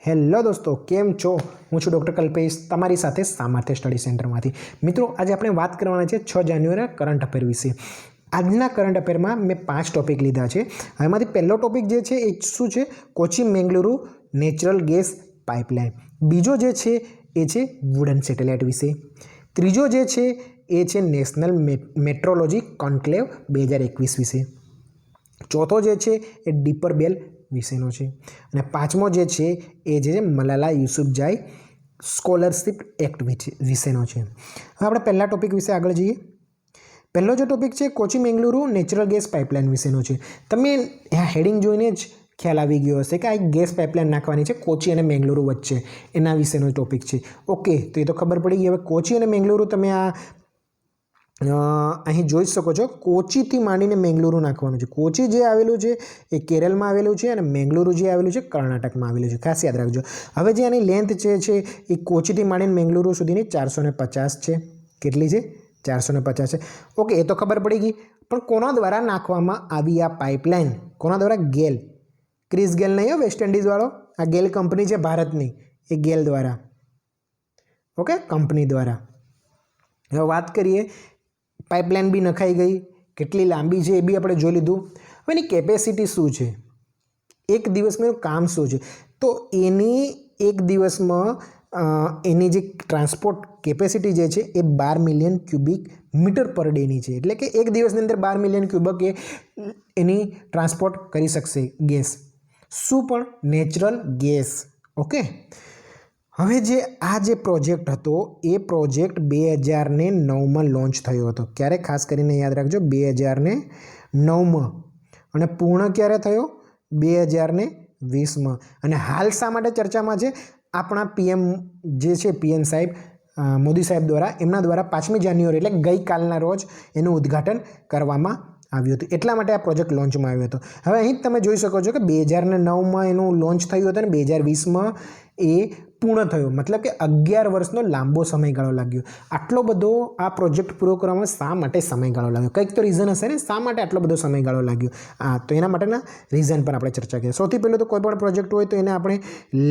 Hello દોસ્તો, કેમ છો? હું છું ડૉક્ટર કલ્પેશ, તમારી સાથે સામર્થ્ય સ્ટડી સેન્ટરમાંથી. મિત્રો, આજે આપણે વાત કરવાના છે 6 જાન્યુઆરી કરંટ અફેર વિશે. આજના કરંટ અફેરમાં મેં 5 ટોપિક લીધા છે. એમાંથી પહેલો ટોપિક જે છે એ શું છે? Kochi Mangaluru natural gas pipeline. બીજો જે છે એ છે વુડન સેટેલાઇટ વિશે. ત્રીજો જે છે એ છે નેશનલ મેટ્રોલોજી કોન્ક્લેવ 2021 વિશે. ચોથો જે છે એ ડીપર બેલ વિશેનો છે. અને પાંચમો જે છે એ જે મલાલા યુસુફઝાઈ સ્કોલરશિપ એક્ટ વિશેનો છે. હવે આપણે પહેલા ટોપિક વિશે આગળ જઈએ. પહેલો જે ટોપિક છે Kochi Mangaluru natural gas pipeline વિશેનો છે. તમે આ હેડિંગ જોઈને જ ખ્યાલ આવી ગયો હશે કે આ એક ગેસ પાઇપલાઇન નાખવાની છે કોચી અને મેંગલુરુ વચ્ચે, એના વિશેનો ટોપિક છે. ઓકે, તો એ તો ખબર પડી ગઈ. હવે કોચી અને મેંગલુરુ તમે અહીં જોઈ શકો છો. કોચીથી માંડીને મેંગલુરુ નાખવાનું છે. કોચી જે આવેલું છે એ કેરળમાં આવેલું છે અને મેંગલુરુ જે આવેલું છે કર્ણાટકમાં આવેલું છે. ખાસ યાદ રાખજો. હવે જે આની લેન્થ છે એ કોચીથી માંડીને મેંગલુરુ સુધીની 450 છે. કેટલી છે? 450 છે. ઓકે, એ તો ખબર પડી ગઈ. પણ કોના દ્વારા નાખવામાં આવી આ પાઇપલાઇન? કોના દ્વારા? ગેલ. ક્રિસ ગેલ નહીં, વેસ્ટ ઇન્ડિઝવાળો. આ ગેલ કંપની છે ભારતની, એ ગેલ દ્વારા. ઓકે, કંપની દ્વારા. હવે વાત કરીએ, પાઇપલાઇન બી નખાઈ ગઈ, કેટલી લાંબી છે એ બી આપણે જોઈ લીધું. હવે એની કેપેસિટી શું છે? એક દિવસમાં એનું કામ શું છે? તો એની એક દિવસમાં એની જે ટ્રાન્સપોર્ટ કેપેસિટી જે છે એ 12 મિલિયન ક્યુબિક મીટર પર ડેની છે. એટલે કે એક દિવસની અંદર 12 મિલિયન ક્યુબિક એની ટ્રાન્સપોર્ટ કરી શકશે ગેસ. શું? પણ નેચરલ ગેસ. ઓકે, હવે આ જે પ્રોજેક્ટ હતો એ પ્રોજેક્ટ 2009માં લોન્ચ થયો હતો. ક્યારે? ખાસ કરીને યાદ રાખજો, 2009માં. અને પૂર્ણ ક્યારે થયો? 2020માં. અને હાલ શા માટે ચર્ચામાં છે? આપણા પીએમ જે છે, પીએમ સાહેબ મોદી સાહેબ દ્વારા, એમના દ્વારા 5મી જાન્યુઆરી એટલે ગઈકાલના રોજ એનું ઉદ્ઘાટન કરવામાં આવ્યું હતું. એટલા માટે આ પ્રોજેક્ટ લોન્ચમાં આવ્યો હતો. હવે અહીં તમે જોઈ શકો છો કે 2009માં એનું લોન્ચ થયું હતું અને 2020માં એ પૂર્ણ થયો. મતલબ કે 11 વર્ષનો લાંબો સમયગાળો લાગ્યો. આટલો બધો આ પ્રોજેક્ટ પૂરો કરવામાં શા માટે સમયગાળો લાગ્યો? કંઈક તો રીઝન હશે ને, શા માટે આટલો બધો સમયગાળો લાગ્યો? તો એના માટેના રીઝન પર આપણે ચર્ચા કરીએ. સૌથી પહેલું તો કોઈ પણ પ્રોજેક્ટ હોય તો એને આપણે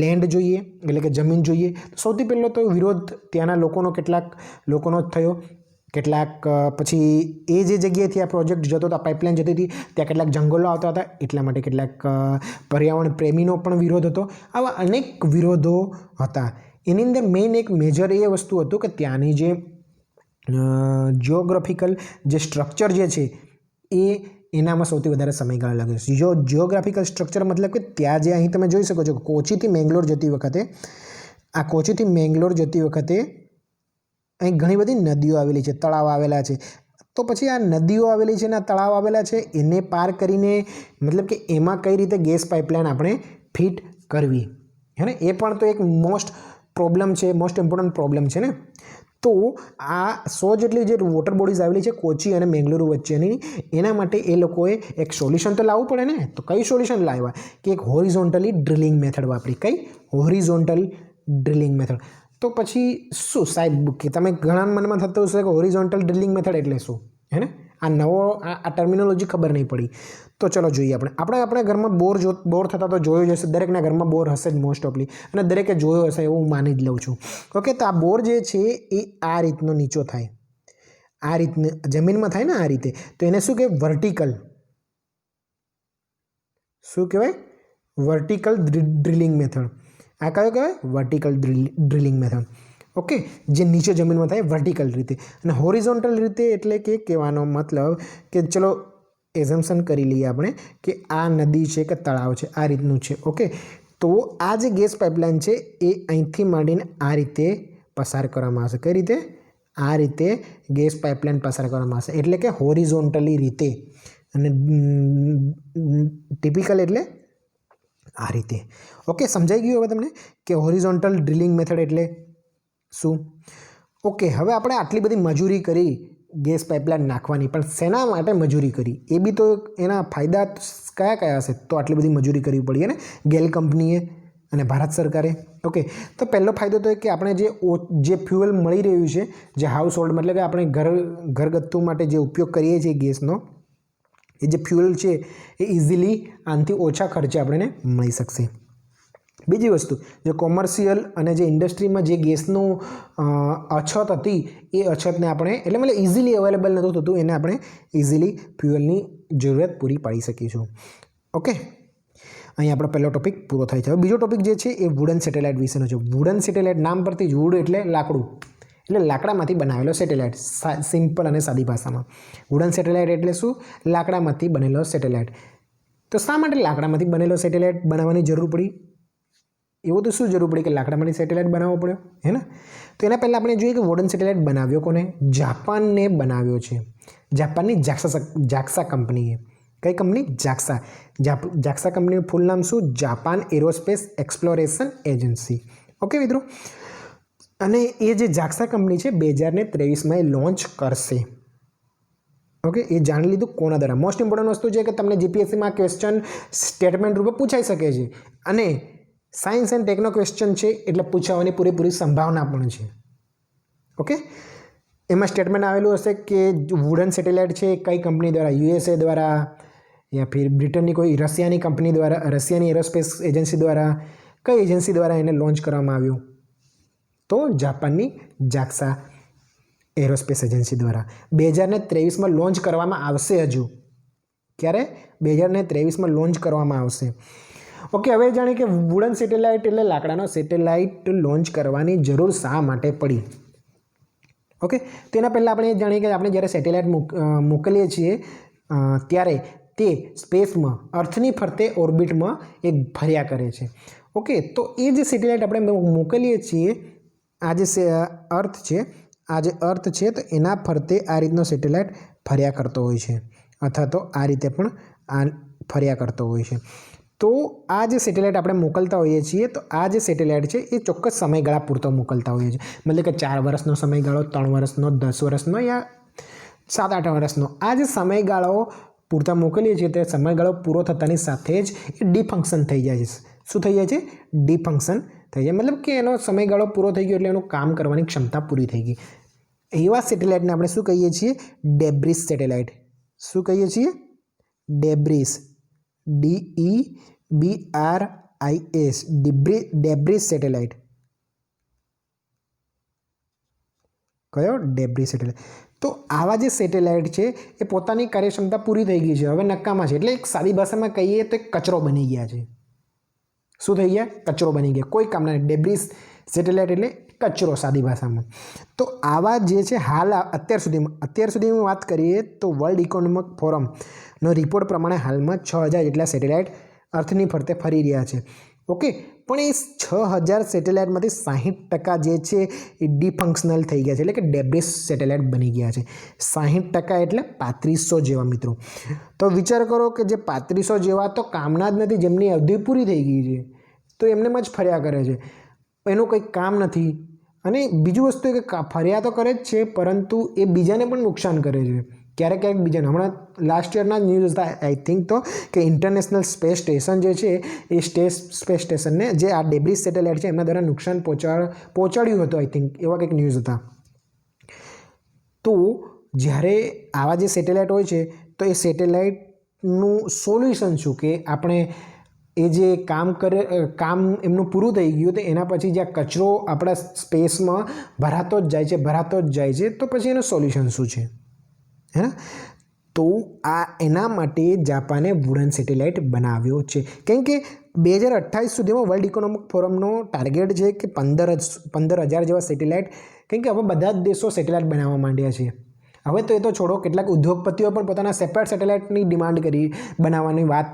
લેન્ડ જોઈએ, એટલે કે જમીન જોઈએ. સૌથી પહેલો તો વિરોધ ત્યાંના કેટલાક લોકોનો જ થયો. કેટલાક પછી એ જે જગ્યાએથી આ પ્રોજેક્ટ જતો હતો, પાઇપલાઇન જતી હતી, ત્યાં કેટલાક જંગલો આવતા હતા, એટલા માટે કેટલાક પર્યાવરણ પ્રેમીનો પણ વિરોધ હતો. આવા અનેક વિરોધો હતા. એની અંદર મેઇન એક મેજર એ વસ્તુ હતું કે ત્યાંની જે જિયોગ્રાફિકલ જે સ્ટ્રક્ચર જે છે એનામાં સૌથી વધારે સમયગાળો લાગ્યો. જિયોગ્રાફિકલ સ્ટ્રક્ચર મતલબ કે ત્યાં જે અહીં તમે જોઈ શકો છો, કોચીથી મેંગલોર જતી વખતે, આ કોચીથી મેંગલોર જતી વખતે અહીં ઘણી બધી નદીઓ આવેલી છે, તળાવ આવેલા છે. તો પછી આ નદીઓ આવેલી છે ને આ તળાવ આવેલા છે, એને પાર કરીને મતલબ કે એમાં કઈ રીતે ગેસ પાઇપલાઇન આપણે ફિટ કરવી, હે ને? એ પણ તો એક મોસ્ટ ઇમ્પોર્ટન્ટ પ્રોબ્લેમ છે ને. તો આ 100 જેટલી જે વોટર બોડીઝ આવેલી છે કોચી અને મેંગલુરુ વચ્ચેની, એના માટે એ લોકોએ એક સોલ્યુશન તો લાવવું પડે ને. તો કઈ સોલ્યુશન લાવ્યા? કે એક હોરિઝોન્ટલી ડ્રિલિંગ મેથડ વાપરી. કઈ? Horizontal drilling method. તો પછી શું સાહેબ, કે તમે ઘણા મનમાં થતું હશે કે હોરિઝોન્ટલ ડ્રિલિંગ મેથડ એટલે શું, હે ને? આ ટર્મિનોલોજી ખબર નહીં પડી. તો ચલો જોઈએ. આપણા ઘરમાં બોર થતા તો જોયો જ હશે. દરેકના ઘરમાં બોર હશે જ મોસ્ટ ઓફલી, અને દરેકે જોયો હશે એવું હું માની જ લઉં છું. ઓકે, તો આ બોર જે છે એ આ રીતનો નીચો થાય, આ રીતને જમીનમાં થાય ને આ રીતે. તો એને શું કહેવાય? વર્ટિકલ. શું કહેવાય? Vertical drilling method. આ કયો કહેવાય? Vertical drilling method. ઓકે, જે નીચે જમીનમાં થાય વર્ટિકલ રીતે. અને હોરિઝોન્ટલ રીતે એટલે કે કહેવાનો મતલબ કે ચલો એઝમ્પશન કરી લઈએ આપણે કે આ નદી છે કે તળાવ છે, આ રીતનું છે. ઓકે, તો આ જે ગેસ પાઇપલાઇન છે એ અહીંથી માંડીને આ રીતે પસાર કરવામાં આવશે. કઈ રીતે? આ રીતે ગેસ પાઇપલાઇન પસાર કરવામાં આવશે, એટલે કે હોરિઝોન્ટલી રીતે. અને ટિપિકલ એટલે આ રીતે. ઓકે, સમજાઈ ગયું હવે તમને કે હોરિઝોન્ટલ ડ્રિલિંગ મેથડ એટલે શું? ઓકે, હવે આપણે આટલી બધી મજૂરી કરી ગેસ પાઇપલાઇન નાખવાની, પણ શેના માટે મજૂરી કરી? એ બી તો એના ફાયદા કયા હશે? તો આટલી બધી મજૂરી કરવી પડી ને ગેલ કંપનીએ અને ભારત સરકારે. ઓકે, તો પહેલો ફાયદો તો કે આપણે જે ફ્યુઅલ મળી રહ્યું છે, જે હાઉસ હોલ્ડ મતલબ કે આપણે ઘરગથ્થુ માટે જે ઉપયોગ કરીએ છીએ ગેસનો, એ જે ફ્યુઅલ છે એ ઇઝીલી આનાથી ઓછા ખર્ચે આપણને મળી શકશે. બીજી વસ્તુ, જે કોમર્શિયલ અને જે ઇન્ડસ્ટ્રીમાં જે ગેસનું અછત હતી એ અછતને આપણે એટલે મતલબ ઇઝીલી અવેલેબલ નહોતું થતું, એને આપણે ઇઝીલી ફ્યુઅલની જરૂરિયાત પૂરી પાડી શકીશું. ઓકે, અહીં આપણો પહેલો ટોપિક પૂરો થાય છે. હવે બીજો ટોપિક જે છે એ વુડન સેટેલાઇટ વિશેનો છે. વુડન સેટેલાઇટ નામ પરથી જ વુડ એટલે લાકડું, એટલે લાકડામાંથી બનાવેલો સેટેલાઇટ, સિમ્પલ અને સાદી ભાષામાં. વુડન સેટેલાઇટ એટલે શું? લાકડામાંથી બનેલો સેટેલાઇટ. તો શા માટે લાકડામાંથી બનેલો સેટેલાઇટ બનાવવાની જરૂર પડી? એવું તો શું જરૂર પડી કે લાકડામાંથી સેટેલાઇટ બનાવવો પડ્યો, હે ને? તો એના પહેલાં આપણે જોઈએ કે વુડન સેટેલાઇટ બનાવ્યો કોને? જાપાનને બનાવ્યો છે. જાપાનની જાક્સા કંપનીએ. કઈ કંપની? જાક્સા. જાક્સા કંપનીનું ફૂલ નામ શું? Japan aerospace exploration agency. Okay મિત્રો, અને એ જે જાક્સા કંપની છે 2023માં એ લોન્ચ કરશે. ઓકે, એ જાણી લીધું કોના દ્વારા. મોસ્ટ ઇમ્પોર્ટન્ટ વસ્તુ છે કે તમને જીપીએસસીમાં ક્વેશ્ચન સ્ટેટમેન્ટ રૂપે પૂછાઈ શકે છે, અને સાયન્સ એન્ડ ટેકનો ક્વેશ્ચન છે એટલે પૂછાવાની પૂરેપૂરી સંભાવના પણ છે. ઓકે, એમાં સ્ટેટમેન્ટ આવેલું હશે કે વુડન સેટેલાઇટ છે કઈ કંપની દ્વારા? યુએસએ દ્વારા, યા ફિર બ્રિટનની કોઈ રશિયાની કંપની દ્વારા, રશિયાની એરોસ્પેસ એજન્સી દ્વારા, કઈ એજન્સી દ્વારા એને લોન્ચ કરવામાં આવ્યું? તો જાપાનની જાક્સા એરોસ્પેસ એજન્સી દ્વારા 2023માં લોન્ચ કરવામાં આવશે. હજુ ક્યારે? 2023માં લોન્ચ કરવામાં આવશે. ઓકે, હવે જાણીએ કે વુડન સેટેલાઇટ એટલે લાકડાનો સેટેલાઇટ લોન્ચ કરવાની જરૂર શા માટે પડી. ઓકે, તેના પહેલાં આપણે જાણીએ કે આપણે જ્યારે સેટેલાઇટ મોકલીએ છીએ ત્યારે તે સ્પેસમાં અર્થની ફરતે ઓર્બિટમાં એક ફર્યા કરે છે. ઓકે, તો એ જે સેટેલાઇટ આપણે મોકલીએ છીએ, આ જે અર્થ છે તો એના ફરતે આ રીતનો સેટેલાઇટ ફર્યા કરતો હોય છે, અથવા તો આ રીતે પણ આ ફર્યા કરતો હોય છે. તો આ જે સેટેલાઇટ આપણે મોકલતા હોઈએ છીએ, તો આ જે સેટેલાઇટ છે એ ચોક્કસ સમયગાળા પૂરતો મોકલતા હોઈએ છીએ. મતલબ કે 4 વર્ષનો સમયગાળો, 3 વર્ષનો, 10 વર્ષનો, યા 7-8 વર્ષનો. આ જે સમયગાળાઓ પૂરતા મોકલીએ છીએ તે સમયગાળો પૂરો થતાની સાથે જ એ ડીફંક્શન થઈ જાય છે. શું થઈ જાય છે? ડીફંક્શન થઈ જાય. મતલબ કે એનો સમયગાળો પૂરો થઈ ગયો એટલે એનું કામ કરવાની ક્ષમતા પૂરી થઈ ગઈ. એવા સેટેલાઇટને આપણે શું કહીએ છીએ? Debris satellite. શું કહીએ છીએ? ડેબ્રિસ. DEBRIS. Debris satellite. કયો? Debris satellite. તો આવા જે સેટેલાઇટ છે એ પોતાની કાર્યક્ષમતા પૂરી થઈ ગઈ છે, હવે નકામા છે. એટલે એક સાદી ભાષામાં કહીએ તો એક કચરો બની ગયા છે. શું થઈ ગયા? કચરો બની ગયા, કોઈ કામના નહીં. ડેબ્રિસ સેટેલાઇટ એટલે કચરો સાદી ભાષામાં. તો આવા જે છે હાલ અત્યાર સુધીમાં વાત કરીએ તો વર્લ્ડ ઇકોનોમિક ફોરમનો રિપોર્ટ પ્રમાણે હાલમાં 6000 જેટલા સેટેલાઇટ અર્થની ફરતે ફરી રહ્યા છે. ઓકે, પણ એ 6000 સેટેલાઇટમાંથી 60% જે છે એ ડીફંક્શનલ થઈ ગયા છે, એટલે કે ડેબ્રિસ સેટેલાઇટ બની ગયા છે. 60% એટલે 3500 જેવા મિત્રો. તો વિચાર કરો કે જે 3500 જેવા તો કામના જ નથી, જેમની અવધિ પૂરી થઈ ગઈ છે, તો એમનેમ જ ફર્યા કરે છે, એનું કંઈ કામ નથી. અને બીજું વસ્તુ એ કે ફર્યા તો કરે જ છે, પરંતુ એ બીજાને પણ નુકસાન કરે છે. ક્યારેક બીજાને. હમણાં લાસ્ટ યરના ન્યૂઝ હતા આઈ થિંક તો કે ઇન્ટરનેશનલ સ્પેસ સ્ટેશન જે છે એ સ્પેસ સ્ટેશનને જે આ ડેબ્રિસ સેટેલાઇટ છે એમના દ્વારા નુકસાન પહોંચાડ્યું હતું. આઈ થિંક એવા કંઈક ન્યૂઝ હતા. તો જ્યારે આવા જે સેટેલાઇટ હોય છે તો એ સેટેલાઇટનું સોલ્યુશન શું? કે આપણે એ જે કામ એમનું પૂરું થઈ ગયું તો એના પછી જે કચરો આપણા સ્પેસમાં ભરાતો જ જાય છે, તો પછી એનું સોલ્યુશન શું છે, હે ને? તો એના માટે જાપાને વુડન સેટેલાઇટ બનાવ્યો છે. કેમ કે 2028 સુધીમાં વર્લ્ડ ઇકોનોમિક ફોરમનો ટાર્ગેટ છે કે 15,000 જેવા સેટેલાઇટ, કેમ કે હવે બધા જ દેશો સેટેલાઇટ બનાવવા માંડ્યા છે. હવે તો એ તો છોડો, કેટલાક ઉદ્યોગપતિઓ પણ પોતાના સેપરેટ સેટેલાઇટની ડિમાન્ડ બનાવવાની વાત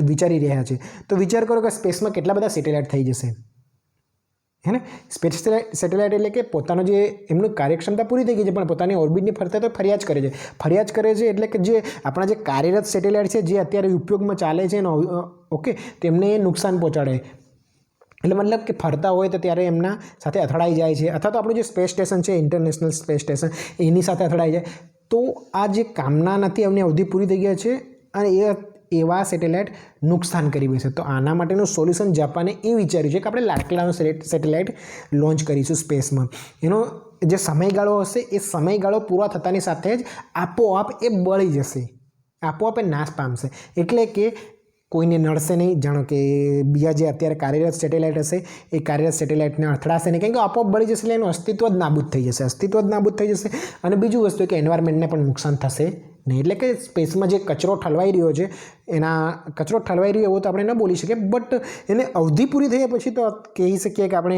વિચારી રહ્યા છે. તો વિચાર કરો કે સ્પેસમાં કેટલા બધા સેટેલાઇટ થઈ જશે, હે ને? સ્પેસ સેટેલાઇટ એટલે કે પોતાનો જે એમનું કાર્યક્ષમતા પૂરી થઈ ગઈ છે, પણ પોતાની ઓર્બિટની ફરતે તો ફર્યા જ કરે છે. એટલે કે જે આપણા જે કાર્યરત સેટેલાઇટ છે જે અત્યારે ઉપયોગમાં ચાલે છે, ઓકે, તેમને નુકસાન પહોંચાડે. એટલે મતલબ કે ફરતા હોય તો ત્યારે એમના સાથે અથડાઈ જાય છે, અથવા તો આપણું જે સ્પેસ સ્ટેશન છે ઇન્ટરનેશનલ સ્પેસ સ્ટેશન એની સાથે અથડાઈ જાય. તો આ જે કામના નથી, એમની અવધિ પૂરી થઈ ગયા છે અને એવા સેટેલાઇટ નુકસાન કરી બેસે. તો આના માટેનું સોલ્યુશન જાપાને એ વિચાર્યું છે કે આપણે લાકડાનો સેટેલાઇટ લોન્ચ કરીશું સ્પેસમાં. એનો જે સમયગાળો હશે એ સમયગાળો પૂરા થતાની સાથે જ આપોઆપ એ બળી જશે, આપોઆપ એ નાશ પામશે. એટલે કે કોઈને નડશે નહીં. જાણો કે બીજા જે અત્યારે કાર્યરત સેટેલાઇટ હશે એ કાર્યરત સેટેલાઇટને અથડાશે નહીં, કેમ કે આપોઆપ બળી જશે એટલે એનું અસ્તિત્વ જ નાબૂદ થઈ જશે. અને બીજું વસ્તુ કે એન્વાયરમેન્ટને પણ નુકસાન થશે નહીં. એટલે કે સ્પેસમાં જે કચરો ઠલવાઈ રહ્યો છે કચરો ઠલવાઈ રહ્યો એવો તો આપણે ન બોલી શકીએ, બટ એને અવધિ પૂરી થયા પછી તો કહી શકીએ કે આપણે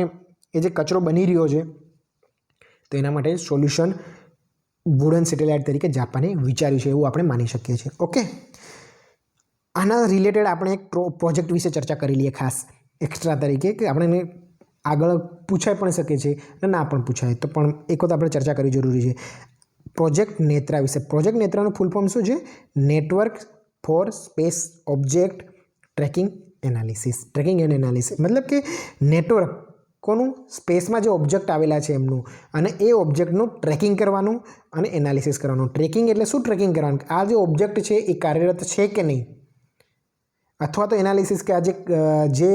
એ જે કચરો બની રહ્યો છે તો એના માટે સોલ્યુશન વુડન સેટેલાઇટ તરીકે જાપાને વિચાર્યું છે એવું આપણે માની શકીએ છીએ. ઓકે, આના રિલેટેડ આપણે એક પ્રોજેક્ટ વિશે ચર્ચા કરી લઈએ ખાસ એક્સ્ટ્રા તરીકે, કે આપણે આગળ પૂછાઈ પણ શકે છે અને ના પણ પૂછાય, તો પણ એક વખત આપણે ચર્ચા કરવી જરૂરી છે. પ્રોજેક્ટ નેત્રા વિશે. પ્રોજેક્ટ નેત્રાનું ફૂલ ફોર્મ શું છે? Network for space object tracking and analysis. મતલબ કે નેટવર્ક કોનું? સ્પેસમાં જે ઓબ્જેક્ટ આવેલા છે એમનું, અને એ ઓબ્જેક્ટનું ટ્રેકિંગ કરવાનું અને એનાલિસિસ કરવાનું. ટ્રેકિંગ એટલે શું? ટ્રેકિંગ કરવાનું આ જે ઓબ્જેક્ટ છે એ કાર્યરત છે કે નહીં, અથવા તો એનાલિસિસ કે આ જે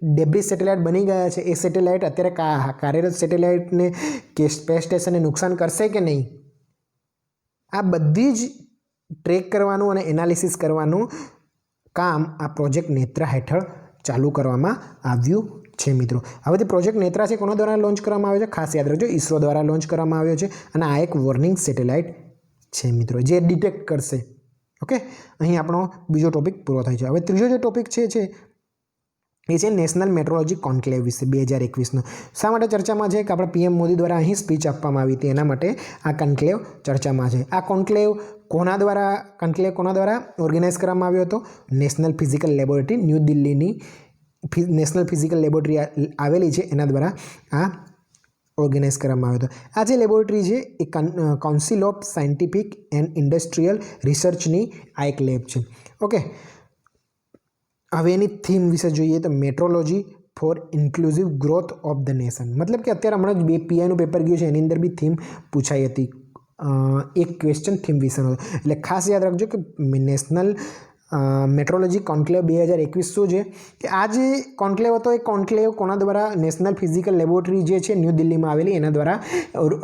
ડેબ્રિસ સેટેલાઇટ બની ગયા છે એ સેટેલાઇટ અત્યારે કાર્યરત સેટેલાઇટને કે સ્પેસ સ્ટેશનને નુકસાન કરશે કે નહીં, આ બધી જ ટ્રેક કરવાનું અને એનાલિસિસ કરવાનું કામ આ પ્રોજેક્ટ નેત્રા હેઠળ ચાલુ કરવામાં આવ્યું છે મિત્રો. હવે તે પ્રોજેક્ટ નેત્રા છે કોના દ્વારા લોન્ચ કરવામાં આવ્યો છે? ખાસ યાદ રાખજો, ઇસરો દ્વારા લોન્ચ કરવામાં આવ્યો છે. અને આ એક વોર્નિંગ સેટેલાઇટ છે મિત્રો, જે ડિટેક્ટ કરશે. ઓકે, અહીં આપણો બીજો ટોપિક પૂરો થાય છે. હવે ત્રીજો જે ટોપિક છે એ છે નેશનલ મેટ્રોલોજી કોન્ક્લેવ વિશે 2021નો. શા માટે ચર્ચામાં છે? કે આપણે પીએમ મોદી દ્વારા અહીં સ્પીચ આપવામાં આવી હતી, એના માટે આ કોન્ક્લેવ ચર્ચામાં છે. આ કોન્ક્લેવ કોના દ્વારા ઓર્ગેનાઇઝ કરવામાં આવ્યો હતો? નેશનલ ફિઝિકલ લેબોરેટરી, ન્યૂ દિલ્હીની નેશનલ ફિઝિકલ લેબોરેટરી આવેલી છે એના દ્વારા આ ઓર્ગેનાઇઝ કરવામાં આવ્યો હતો. આ જે લેબોરેટરી છે એ council of scientific and industrial રિસર્ચની આ એક લેબ છે. ઓકે, હવે એની થીમ વિશે જોઈએ તો metrology for inclusive growth of the nation. મતલબ કે અત્યારે હમણાં જ પીઆઈનું પેપર ગયું છે, એની અંદર બી થીમ પૂછાઈ હતી, એક ક્વેશ્ચન થીમ વિશેનો. એટલે ખાસ યાદ રાખજો કે નેશનલ મેટ્રોલોજી કોન્ક્લેવ 2021 શું છે? કે આ જે કોન્ક્લેવ હતો એ કોન્ક્લેવ કોના દ્વારા? નેશનલ ફિઝિકલ લેબોરેટરી જે છે ન્યૂ દિલ્હીમાં આવેલી એના દ્વારા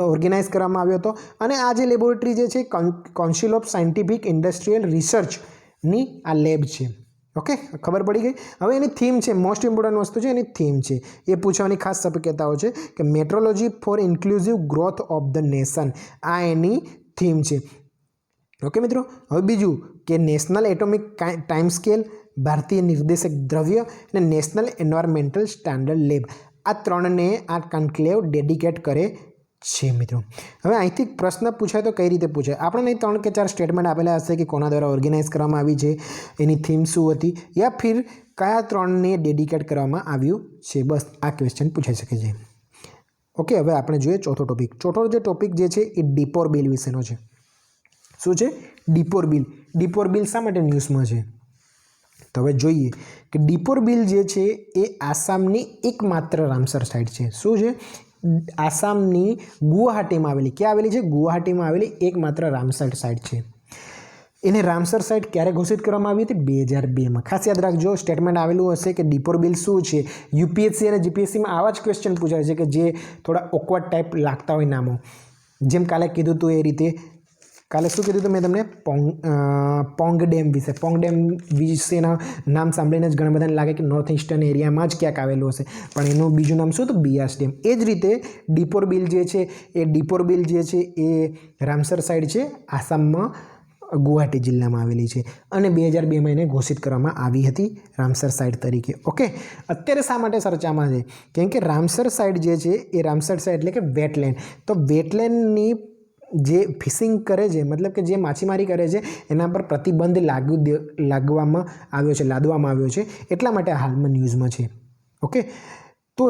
ઓર્ગેનાઇઝ કરવામાં આવ્યો હતો. અને આ જે લેબોરેટરી જે છે કાઉન્સિલ ઓફ સાયન્ટિફિક ઇન્ડસ્ટ્રીયલ રિસર્ચની આ લેબ છે. ઓકે, ખબર પડી ગઈ. હવે એની થીમ છે, મોસ્ટ ઇમ્પોર્ટન્ટ વસ્તુ છે એની થીમ છે, એ પૂછવાની ખાસ શક્યતાઓ છે કે metrology for inclusive growth of the nation, આ એની થીમ છે. ઓકે મિત્રો, હવે બીજું કે નેશનલ એટોમિક ટાઈમ સ્કેલ, ભારતીય નિર્દેશક દ્રવ્ય અને નેશનલ એન્વાયરમેન્ટલ સ્ટાન્ડર્ડ લેબ, આ ત્રણને આ કોન્ક્લેવ ડેડિકેટ કરે છે મિત્રો. હવે અહીંથી પ્રશ્ન પૂછાય તો કઈ રીતે પૂછાય? આપણે અહીં 3 કે 4 સ્ટેટમેન્ટ આપેલા હશે કે કોના દ્વારા ઓર્ગેનાઇઝ કરવામાં આવી છે, એની થીમ શું હતી, યા ફિર કયા 3ને ડેડિકેટ કરવામાં આવ્યું છે. બસ આ ક્વેશ્ચન પૂછાઈ શકે છે. ઓકે, હવે આપણે જોઈએ ચોથો ટોપિક. ચોથો જે ટોપિક જે છે એ ડીપોર બિલ વિશેનો છે. શું છે? ડીપોર બિલ. ડીપોર બિલ શા માટે ન્યૂઝમાં છે? તો હવે જોઈએ કે ડીપોર બિલ જે છે એ આસામની એકમાત્ર રામસર સાઇટ છે. શું છે? આસામની ગુવાહાટીમાં આવેલી, ક્યાં આવેલી છે? ગુવાહાટીમાં આવેલી એકમાત્ર રામસર સાઇટ છે. એને રામસર સાઇટ ક્યારે ઘોષિત કરવામાં આવી હતી? 2002માં. ખાસ યાદ રાખજો, સ્ટેટમેન્ટ આવેલું હશે કે ડીપોર બિલ શું છે. યુપીએસસી અને જીપીએસસીમાં આવા જ ક્વેશ્ચન પૂછાય છે કે જે થોડા ઓકવર્ડ ટાઈપ લાગતા હોય નામો. જેમ કાલે કીધું હતું એ રીતે, કાલે શું કીધું હતું મેં તમને? પોંગ ડેમ વિશે. પોંગ ડેમ વિશેના નામ સાંભળીને જ ઘણા બધાને લાગે કે નોર્થ ઇસ્ટર્ન એરિયામાં જ ક્યાંક આવેલું હશે, પણ એનું બીજું નામ શું હતું? બિયાસ ડેમ. એ જ રીતે ડીપોર બિલ જે છે એ રામસર સાઇટ છે, આસામમાં ગુવાહાટી જિલ્લામાં આવેલી છે અને 2002માં એને ઘોષિત કરવામાં આવી હતી રામસર સાઇટ તરીકે. ઓકે, અત્યારે શા માટે ચર્ચામાં છે? કેમ કે રામસર સાઇટ જે છે એ રામસર સાઇટ એટલે કે વેટલેન્ડ. તો વેટલેન્ડની જે ફિશિંગ કરે છે, મતલબ કે જે માછીમારી કરે છે એના પર પ્રતિબંધ લાદવામાં આવ્યો છે. એટલા માટે હાલમાં ન્યૂઝમાં છે. ઓકે, તો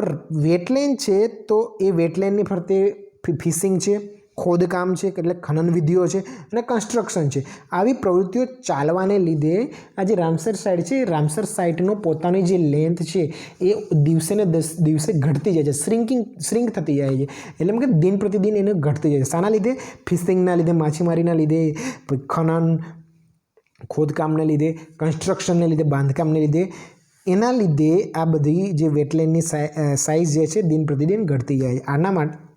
વેટલેન્ડ છે તો એ વેટલેન્ડની ફરતે ફિશિંગ છે, ખોદકામ છે, એટલે ખનન વિધિઓ છે અને કન્સ્ટ્રક્શન છે. આવી પ્રવૃત્તિઓ ચાલવાને લીધે આ જે રામસર સાઇટ છે, રામસર સાઇટનો પોતાની જે લેન્થ છે એ દિવસે ને દિવસે ઘટતી જાય છે, શ્રિંક થતી જાય છે. એટલે કે દિન પ્રતિદિન એને ઘટતી જાય છે. શાના લીધે? ફિશિંગના લીધે, માછીમારીના લીધે, ખનન ખોદકામને લીધે, કન્સ્ટ્રક્શનને લીધે, બાંધકામને લીધે, એના લીધે આ બધી જે વેટલેન્ડની સાઇઝ જે છે દિન પ્રતિદિન ઘટતી જાય.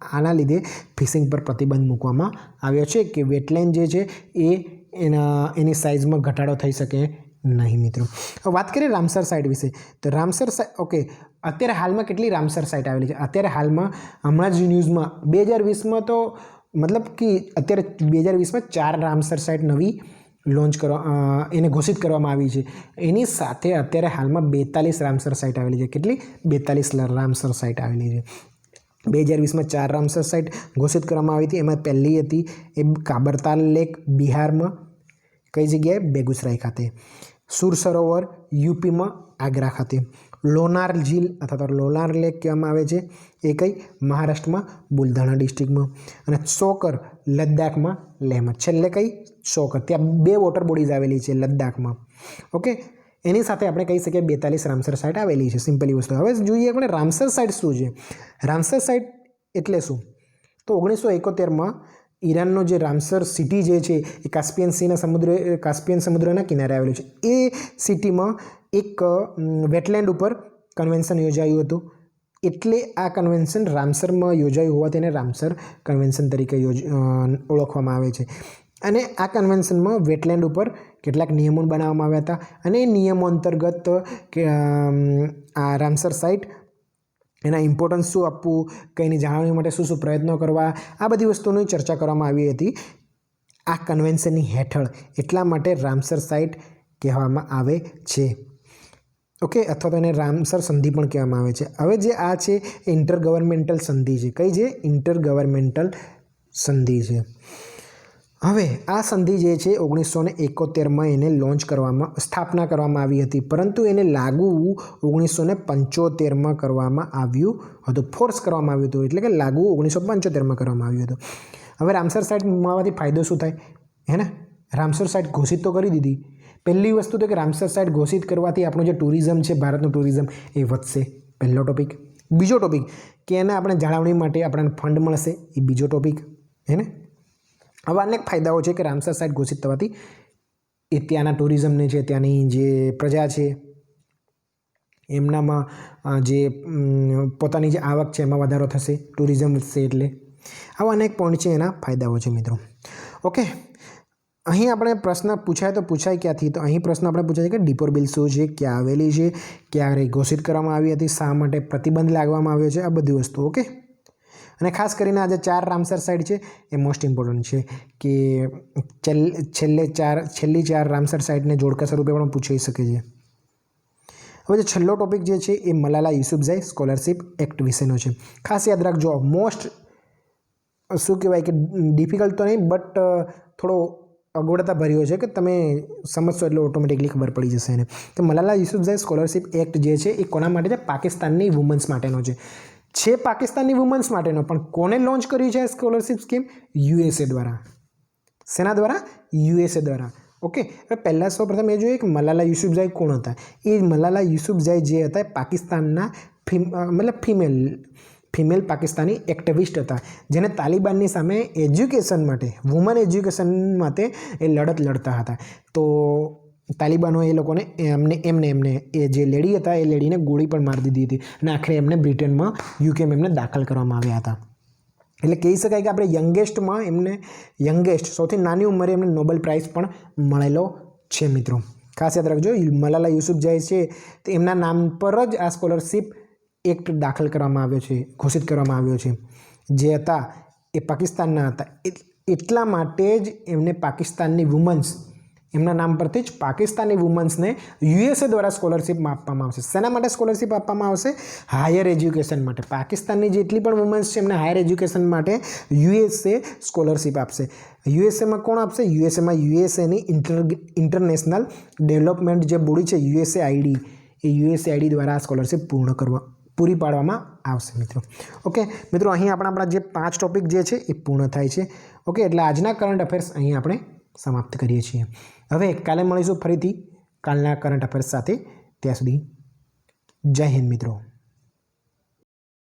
આના લીધે ફિશિંગ પર પ્રતિબંધ મૂકવામાં આવ્યો છે કે વેટલેન્ડ જે છે એ એની સાઇઝમાં ઘટાડો થઈ શકે નહીં મિત્રો. હવે વાત કરીએ રામસર સાઇટ વિશે. તો રામસર સાઇટ ઓકે, અત્યારે હાલમાં કેટલી રામસર સાઇટ આવેલી છે? અત્યારે હાલમાં હમણાં જ ન્યૂઝમાં 2020માં તો મતલબ કે અત્યારે 2020માં 4 રામસર સાઇટ નવી લોન્ચ એને ઘોષિત કરવામાં આવી છે. એની સાથે અત્યારે હાલમાં 42 રામસર સાઇટ આવેલી છે. કેટલી? 42 રામસર સાઇટ આવેલી છે. 2020માં 4 રામસર સાઇટ ઘોષિત કરવામાં આવી હતી. એમાં પહેલી હતી એ કાબરતાલ લેક બિહારમાં, કઈ જગ્યાએ? બેગુસરાઈ ખાતે. સુર સરોવર યુપીમાં આગ્રા ખાતે. લોનાર ઝીલ અથવા તો લોનાર લેક કહેવામાં આવે છે એ કઈ? મહારાષ્ટ્રમાં બુલધાણા ડિસ્ટ્રિક્ટમાં. અને સોકર લદ્દાખમાં લેહમાં. છેલ્લે કઈ? સોકર. ત્યાં 2 વોટર બોડીઝ આવેલી છે લદ્દાખમાં. ઓકે, એની સાથે આપણે કહી શકીએ 42 રામસર સાઇટ આવેલી છે. સિમ્પલી વસ્તુ. હવે જોઈએ આપણે રામસર સાઇટ શું છે. રામસર સાઇટ એટલે શું? તો 1971માં ઈરાનનો જે રામસર સિટી જે છે એ કાસ્પિયન સમુદ્રના કિનારે આવેલું છે. એ સિટીમાં એક વેટલેન્ડ ઉપર કન્વેન્શન યોજાયું હતું. એટલે આ કન્વેન્શન રામસરમાં યોજાયું હોવાથી એને રામસર કન્વેન્શન તરીકે ઓળખવામાં આવે છે. અને આ કન્વેન્શનમાં વેટલેન્ડ ઉપર કેટલાક નિયમો બનાવવામાં આવ્યા હતા. અને એ નિયમો અંતર્ગત કે આ રામસર સાઇટ એના ઇમ્પોર્ટન્સ શું આપવું, કંઈની જાળવણી માટે શું શું પ્રયત્નો કરવા, આ બધી વસ્તુની ચર્ચા કરવામાં આવી હતી આ કન્વેન્શનની હેઠળ. એટલા માટે રામસર સાઇટ કહેવામાં આવે છે. ઓકે, અથવા તો એને રામસર સંધિ પણ કહેવામાં આવે છે. હવે જે આ છે એ ઇન્ટર ગવર્મેન્ટલ સંધિ છે. કઈ છે? ઇન્ટર ગવર્મેન્ટલ સંધિ છે. હવે આ સંધિ જે છે 1971માં એને સ્થાપના કરવામાં આવી હતી, પરંતુ એને લાગુ 1975માં કરવામાં આવ્યું હતું. ફોર્સ કરવામાં આવ્યું હતું, એટલે કે લાગુ 1975માં કરવામાં આવ્યું હતું. હવે રામસર સાઇટ મળવાથી ફાયદો શું થાય? હે ને, રામસર સાઇટ ઘોષિત તો કરી દીધી. પહેલી વસ્તુ તો કે રામસર સાઇટ ઘોષિત કરવાથી આપણું જે ટુરિઝમ છે, ભારતનું ટુરિઝમ એ વધશે. પહેલો ટોપિક. બીજો ટોપિક કે એને આપણે જાળવણી માટે આપણને ફંડ મળશે. એ બીજો ટોપિક. હે ને, હવે અનેક ફાયદાઓ છે કે રામસર સાઇટ ઘોષિત થવાથી એ ત્યાંના ટુરિઝમને છે, ત્યાંની જે પ્રજા છે એમનામાં જે પોતાની જે આવક છે એમાં વધારો થશે, ટુરિઝમ વધશે. એટલે આવા અનેક પોઈન્ટ છે, એના ફાયદાઓ છે મિત્રો. ઓકે, અહીં આપણે પ્રશ્ન પૂછાય તો પૂછાય ક્યાંથી? તો અહીં પ્રશ્ન આપણે પૂછાય કે દીપોર બીલ શું છે, ક્યાં આવેલી છે, ક્યારે ઘોષિત કરવામાં આવી હતી, શા માટે પ્રતિબંધ લાગવામાં આવ્યો છે, આ બધી વસ્તુ. ઓકે, અને ખાસ કરીને આ જે 4 રામસર સાઇટ છે એ મોસ્ટ ઇમ્પોર્ટન્ટ છે કે છેલ્લી 4 રામસર સાઇટને જોડકા સ્વરૂપે પણ પૂછાઈ શકે છે. હવે જે છેલ્લો ટોપિક જે છે એ મલાલા યુસુફઝાઈ સ્કોલરશિપ એક્ટ વિશેનો છે. ખાસ યાદ રાખજો. મોસ્ટ શું કહેવાય કે ડિફિકલ્ટ તો નહીં, બટ થોડો અગવડતા ભર્યો છે કે તમે સમજશો એટલે ઓટોમેટિકલી ખબર પડી જશે એને. કે મલાલા યુસુફઝાઈ સ્કોલરશિપ એક્ટ જે છે એ કોના માટે છે? પાકિસ્તાનની વુમન્સ માટેનો છે. પાકિસ્તાનની વુમન્સ માટેનો, પણ કોને લોન્ચ કર્યું છે સ્કોલરશિપ સ્કીમ? USA દ્વારા. શેના દ્વારા? USA દ્વારા. ઓકે, હવે પહેલાં સૌપ્રથમ એ જોઈએ કે મલાલા યુસુફઝાઈ કોણ હતા. એ મલાલા યુસુફઝાઈ જે હતા એ પાકિસ્તાનના ફિમેલ પાકિસ્તાની એક્ટિવિસ્ટ હતા, જેને તાલિબાનની સામે એજ્યુકેશન માટે, વુમન એજ્યુકેશન માટે એ લડત લડતા હતા. તો તાલિબાનો એ લોકોને એમને એ જે લેડી હતા એ લેડીને ગોળી પણ મારી દીધી હતી. અને આખરે એમને બ્રિટનમાં યુકેમાં એમને દાખલ કરવામાં આવ્યા હતા. એટલે કહી શકાય કે આપણે યંગેસ્ટ સૌથી નાની ઉંમરે એમને નોબેલ પ્રાઇઝ પણ મળેલો છે મિત્રો. ખાસ યાદ રાખજો. મલાલા યુસુફઝાઈ છે તો એમના નામ પર જ આ સ્કોલરશિપ એક્ટ દાખલ કરવામાં આવ્યો છે, ઘોષિત કરવામાં આવ્યો છે. જે હતા એ પાકિસ્તાનના હતા. એટલા માટે જ એમને પાકિસ્તાનની વુમન્સ, એમના નામ પરથી જ પાકિસ્તાની વુમન્સને USA દ્વારા સ્કોલરશિપ આપવામાં આવશે. શેના માટે સ્કોલરશિપ આપવામાં આવશે? હાયર એજ્યુકેશન માટે. પાકિસ્તાનની જેટલી પણ વુમન્સ છે એમને હાયર એજ્યુકેશન માટે USA સ્કોલરશિપ આપશે. USAમાં કોણ આપશે? USAની ઇન્ટરનેશનલ ડેવલપમેન્ટ જે બોડી છે USAID, એ USAID દ્વારા આ સ્કોલરશિપ પૂરી પાડવામાં આવશે મિત્રો. ઓકે મિત્રો, અહીં આપણા જે 5 ટોપિક જે છે એ પૂર્ણ થાય છે. ઓકે, એટલે આજના કરંટ અફેર્સ અહીં આપણે સમાપ્ત કરીએ છીએ. હવે કાલે મળીશું ફરીથી કાલના કરંટ અફેર્સ સાથે. ત્યાં સુધી જય હિન્દ મિત્રો.